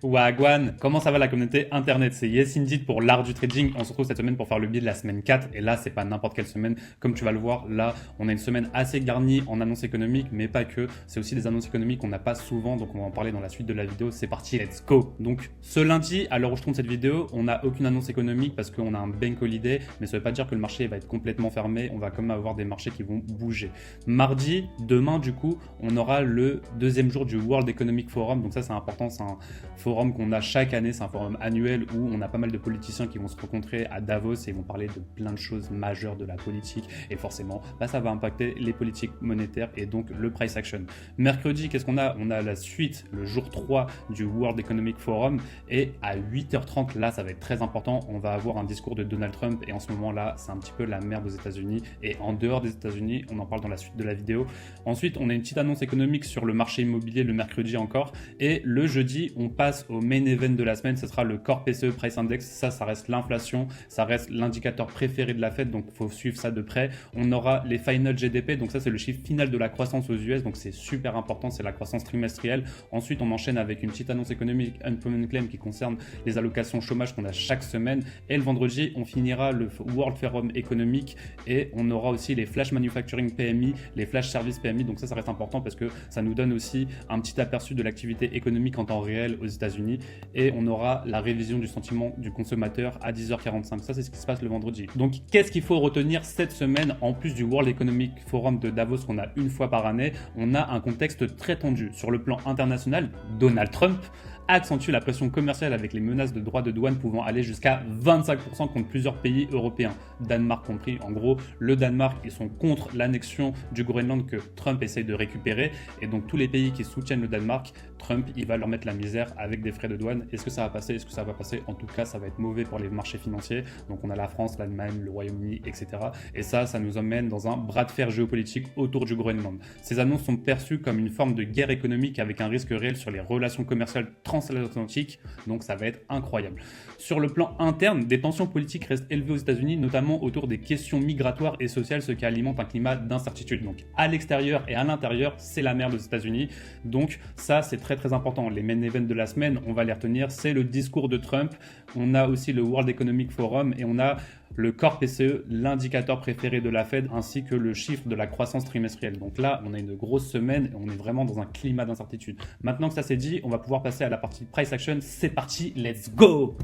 Wagwan, comment ça va la communauté internet? C'est Yes Indeed pour l'art du trading. On se retrouve cette semaine pour faire le bilan de la semaine 4. Et là, c'est pas n'importe quelle semaine. Comme tu vas le voir, là, on a une semaine assez garnie en annonces économiques, mais pas que. C'est aussi des annonces économiques qu'on n'a pas souvent, donc on va en parler dans la suite de la vidéo. C'est parti, let's go! Donc, ce lundi, à l'heure où je tourne cette vidéo, on n'a aucune annonce économique parce qu'on a un bank holiday, mais ça veut pas dire que le marché va être complètement fermé. On va quand même avoir des marchés qui vont bouger. Mardi, demain, du coup, on aura le deuxième jour du World Economic Forum. Donc ça, c'est important. C'est un forum qu'on a chaque année. C'est un forum annuel où on a pas mal de politiciens qui vont se rencontrer à Davos et ils vont parler de plein de choses majeures de la politique. Et forcément, ça va impacter les politiques monétaires et donc le price action. Mercredi, qu'est-ce qu'on a? On a la suite, le jour 3 du World Economic Forum. Et à 8h30, là, ça va être très important. On va avoir un discours de Donald Trump. Et en ce moment-là, c'est un petit peu la merde aux États-Unis. Et en dehors des États-Unis, on en parle dans la suite de la vidéo. Ensuite, on a une petite annonce économique sur le marché immobilier le mercredi encore. Et le jeudi, on passe au main event de la semaine. Ce sera le Core PCE Price Index. Ça reste l'inflation. Ça reste l'indicateur préféré de la Fed. Donc, il faut suivre ça de près. On aura les final GDP. Donc, ça, c'est le chiffre final de la croissance aux US. Donc, c'est super important. C'est la croissance trimestrielle. Ensuite, on enchaîne avec une petite annonce économique, Unemployment Claim, qui concerne les allocations chômage qu'on a chaque semaine. Et le vendredi, on finira le World Forum économique. Et on aura aussi les Flash Manufacturing PMI, les Flash Service PMI. Donc, ça reste important parce que ça nous donne aussi un petit aperçu de l'activité économique en temps réel aux États-Unis. Et on aura la révision du sentiment du consommateur à 10h45. Ça, c'est ce qui se passe le vendredi. Donc, qu'est-ce qu'il faut retenir cette semaine en plus du World Economic Forum de Davos qu'on a une fois par année? On a un contexte très tendu. Sur le plan international, Donald Trump accentue la pression commerciale avec les menaces de droits de douane pouvant aller jusqu'à 25% contre plusieurs pays européens, Danemark compris. En gros, le Danemark, ils sont contre l'annexion du Groenland que Trump essaye de récupérer. Et donc, tous les pays qui soutiennent le Danemark, Trump, il va leur mettre la misère avec des frais de douane. Est-ce que ça va passer? Est-ce que ça va passer? En tout cas, ça va être mauvais pour les marchés financiers. Donc, on a la France, l'Allemagne, le Royaume-Uni, etc. Et ça nous emmène dans un bras de fer géopolitique autour du Groenland. Ces annonces sont perçues comme une forme de guerre économique avec un risque réel sur les relations commerciales transatlantiques. Donc, ça va être incroyable. Sur le plan interne, des tensions politiques restent élevées aux États-Unis, notamment autour des questions migratoires et sociales, ce qui alimente un climat d'incertitude. Donc, à l'extérieur et à l'intérieur, c'est la merde aux États-Unis. Donc, ça, c'est très important. Les main events de la semaine, on va les retenir. C'est le discours de Trump. On a aussi le World Economic Forum et on a le Core PCE, l'indicateur préféré de la Fed, ainsi que le chiffre de la croissance trimestrielle. Donc là, on a une grosse semaine et on est vraiment dans un climat d'incertitude. Maintenant que ça c'est dit, on va pouvoir passer à la partie Price Action. C'est parti, let's go!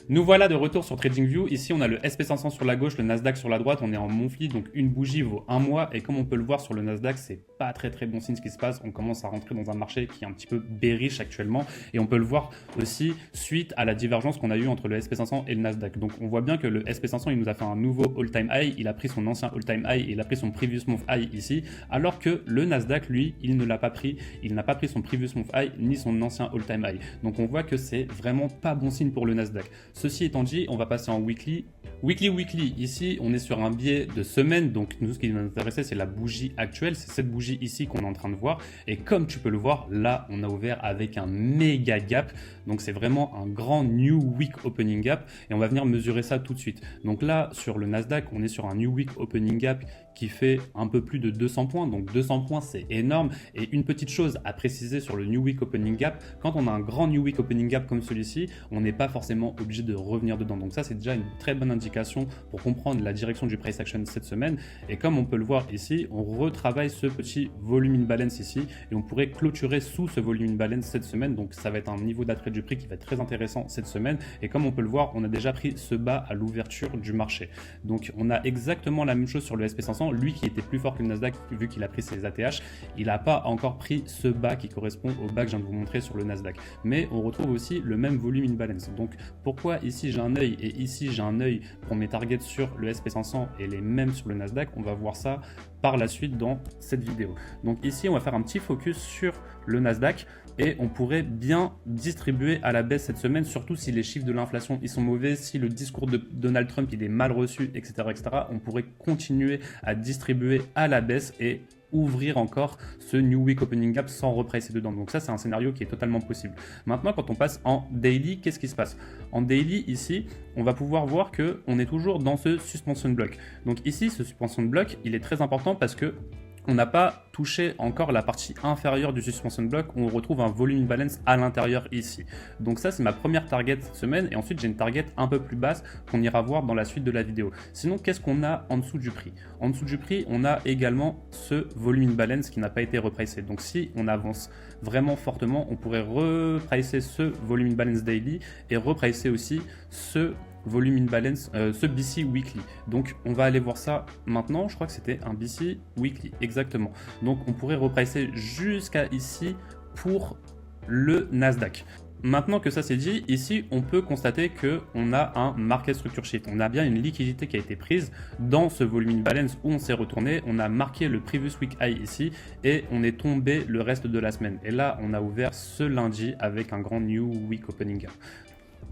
Nous voilà de retour sur TradingView. Ici, on a le SP500 sur la gauche, le Nasdaq sur la droite. On est en monthly, donc une bougie vaut un mois. Et comme on peut le voir sur le Nasdaq, c'est pas très bon signe ce qui se passe. On commence à rentrer dans un marché qui est un petit peu bearish actuellement. Et on peut le voir aussi suite à la divergence qu'on a eue entre le SP500 et le Nasdaq. Donc on voit bien que le SP500, il nous a fait un nouveau all-time high. Il a pris son ancien all-time high et il a pris son previous month high ici. Alors que le Nasdaq, lui, il ne l'a pas pris. Il n'a pas pris son previous month high ni son ancien all-time high. Donc on voit que c'est vraiment pas bon signe pour le Nasdaq. Ceci étant dit, on va passer en weekly. Weekly. Ici, on est sur un biais de semaine. Donc, nous, ce qui nous intéresse, c'est la bougie actuelle. C'est cette bougie ici qu'on est en train de voir. Et comme tu peux le voir, là, on a ouvert avec un méga gap. Donc, c'est vraiment un grand New Week Opening Gap. Et on va venir mesurer ça tout de suite. Donc là, sur le Nasdaq, on est sur un New Week Opening Gap qui fait un peu plus de 200 points. Donc 200 points, c'est énorme. Et une petite chose à préciser sur le New Week Opening Gap, quand on a un grand New Week Opening Gap comme celui-ci, on n'est pas forcément obligé de revenir dedans. Donc ça, c'est déjà une très bonne indication pour comprendre la direction du price action cette semaine. Et comme on peut le voir ici, on retravaille ce petit volume in balance ici et on pourrait clôturer sous ce volume in balance cette semaine. Donc ça va être un niveau d'attrait du prix qui va être très intéressant cette semaine. Et comme on peut le voir, on a déjà pris ce bas à l'ouverture du marché. Donc on a exactement la même chose sur le SP500. Lui qui était plus fort que le Nasdaq vu qu'il a pris ses ATH, il n'a pas encore pris ce bas qui correspond au bas que je viens de vous montrer sur le Nasdaq. Mais on retrouve aussi le même volume in balance. Donc pourquoi ici j'ai un œil et ici j'ai un œil pour mes targets sur le SP500 et les mêmes sur le Nasdaq? On va voir ça par la suite dans cette vidéo. Donc ici on va faire un petit focus sur le Nasdaq et on pourrait bien distribuer à la baisse cette semaine, surtout si les chiffres de l'inflation ils sont mauvais, si le discours de Donald Trump il est mal reçu, etc. On pourrait continuer à distribuer à la baisse et ouvrir encore ce New Week Opening Gap sans repricer dedans. Donc ça, c'est un scénario qui est totalement possible. Maintenant, quand on passe en daily, qu'est-ce qui se passe? En daily, ici, on va pouvoir voir qu'on est toujours dans ce suspension block. Donc ici, ce suspension block, il est très important parce que on n'a pas touché encore la partie inférieure du suspension block où on retrouve un volume imbalance à l'intérieur ici. Donc ça, c'est ma première target cette semaine et ensuite j'ai une target un peu plus basse qu'on ira voir dans la suite de la vidéo. Sinon, qu'est-ce qu'on a en dessous du prix? En dessous du prix, on a également ce volume imbalance qui n'a pas été repricé. Donc si on avance vraiment fortement, on pourrait repricer ce volume imbalance daily et repricer aussi ce volume imbalance, ce BC weekly. Donc on va aller voir ça maintenant. Je crois que c'était un BC weekly, exactement. Donc on pourrait repricer jusqu'à ici pour le Nasdaq. Maintenant que ça c'est dit, ici on peut constater qu'on a un market structure shift. On a bien une liquidité qui a été prise dans ce volume imbalance où on s'est retourné. On a marqué le previous week high ici et on est tombé le reste de la semaine. Et là on a ouvert ce lundi avec un grand new week opening gap.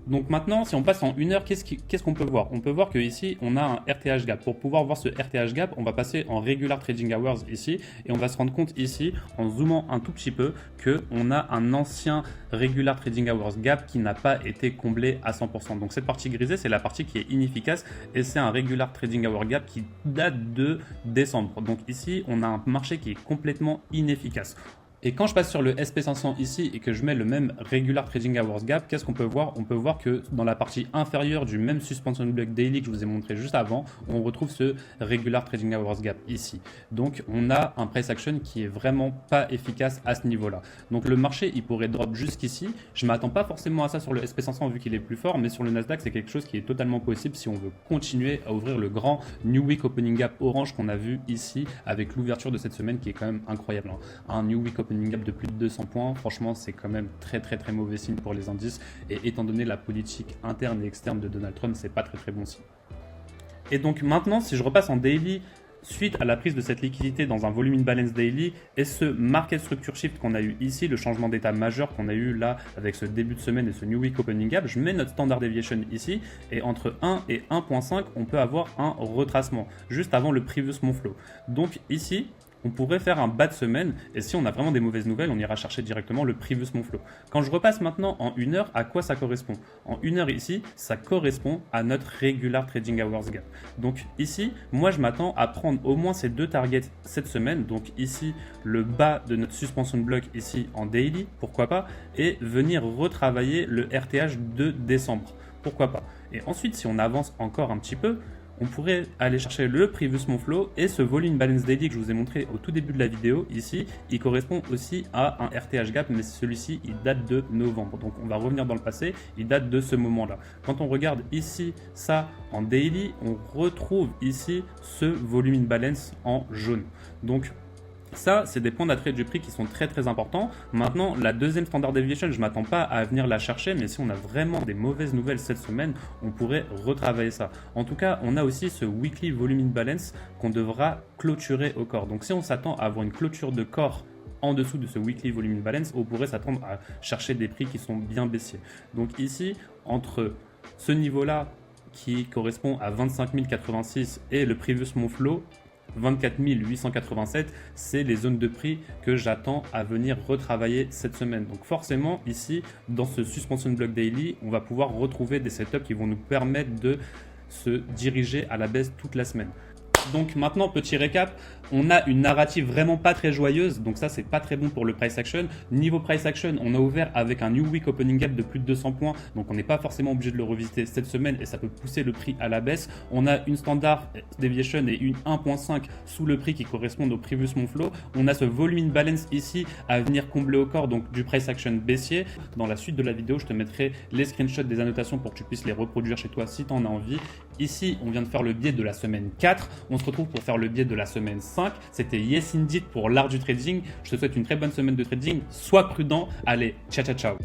Donc maintenant, si on passe en 1 heure, qu'est-ce qu'on peut voir? On peut voir qu'ici, on a un RTH gap. Pour pouvoir voir ce RTH gap, on va passer en Regular Trading Hours ici et on va se rendre compte ici, en zoomant un tout petit peu, qu'on a un ancien Regular Trading Hours gap qui n'a pas été comblé à 100%. Donc cette partie grisée, c'est la partie qui est inefficace et c'est un Regular Trading Hour gap qui date de décembre. Donc ici, on a un marché qui est complètement inefficace. Et quand je passe sur le SP500 ici et que je mets le même Regular Trading Hours Gap, qu'est-ce qu'on peut voir? On peut voir que dans la partie inférieure du même Suspension Block Daily que je vous ai montré juste avant, on retrouve ce Regular Trading Hours Gap ici. Donc on a un price action qui est vraiment pas efficace à ce niveau-là. Donc le marché, il pourrait drop jusqu'ici. Je m'attends pas forcément à ça sur le SP500 vu qu'il est plus fort, mais sur le Nasdaq, c'est quelque chose qui est totalement possible si on veut continuer à ouvrir le grand New Week Opening Gap orange qu'on a vu ici avec l'ouverture de cette semaine qui est quand même incroyable. Un New Week Opening Gap de plus de 200 points, franchement c'est quand même très mauvais signe pour les indices et étant donné la politique interne et externe de Donald Trump, c'est pas très bon signe. Et donc maintenant si je repasse en daily suite à la prise de cette liquidité dans un volume imbalance daily et ce market structure shift qu'on a eu ici, le changement d'état majeur qu'on a eu là avec ce début de semaine et ce new week opening gap, je mets notre standard deviation ici et entre 1 et 1.5 on peut avoir un retracement juste avant le previous mont flow. Donc ici on pourrait faire un bas de semaine et si on a vraiment des mauvaises nouvelles, on ira chercher directement le previous mont flow. Quand je repasse maintenant en 1 heure, à quoi ça correspond? En 1 heure ici, ça correspond à notre Regular Trading Hours Gap. Donc ici, moi je m'attends à prendre au moins ces deux targets cette semaine. Donc ici, le bas de notre suspension block ici en daily, pourquoi pas, et venir retravailler le RTH de décembre, pourquoi pas. Et ensuite, si on avance encore un petit peu, on pourrait aller chercher le previous mont flow et ce volume balance daily que je vous ai montré au tout début de la vidéo ici, il correspond aussi à un RTH gap, mais celui-ci il date de novembre. Donc on va revenir dans le passé, il date de ce moment-là. Quand on regarde ici ça en daily, on retrouve ici ce volume balance en jaune. Donc ça, c'est des points d'attrait du prix qui sont très importants. Maintenant, la deuxième standard deviation, je ne m'attends pas à venir la chercher, mais si on a vraiment des mauvaises nouvelles cette semaine, on pourrait retravailler ça. En tout cas, on a aussi ce weekly volume imbalance qu'on devra clôturer au corps. Donc si on s'attend à avoir une clôture de corps en dessous de ce weekly volume imbalance, on pourrait s'attendre à chercher des prix qui sont bien baissiers. Donc ici, entre ce niveau-là qui correspond à 25 086 et le previous mont flow, 24 887, c'est les zones de prix que j'attends à venir retravailler cette semaine. Donc forcément ici, dans ce suspension block daily, on va pouvoir retrouver des setups qui vont nous permettre de se diriger à la baisse toute la semaine. Donc maintenant, petit récap, on a une narrative vraiment pas très joyeuse, donc ça c'est pas très bon pour le price action. Niveau price action, on a ouvert avec un new week opening gap de plus de 200 points, donc on n'est pas forcément obligé de le revisiter cette semaine et ça peut pousser le prix à la baisse. On a une standard deviation et une 1.5 sous le prix qui correspondent au previous mont flow. On a ce volume balance ici à venir combler au corps, donc du price action baissier. Dans la suite de la vidéo, je te mettrai les screenshots des annotations pour que tu puisses les reproduire chez toi si tu en as envie. Ici, on vient de faire le biais de la semaine 4. On se retrouve pour faire le biais de la semaine 5. C'était Yes Indeed pour l'art du trading. Je te souhaite une très bonne semaine de trading. Sois prudent. Allez, ciao.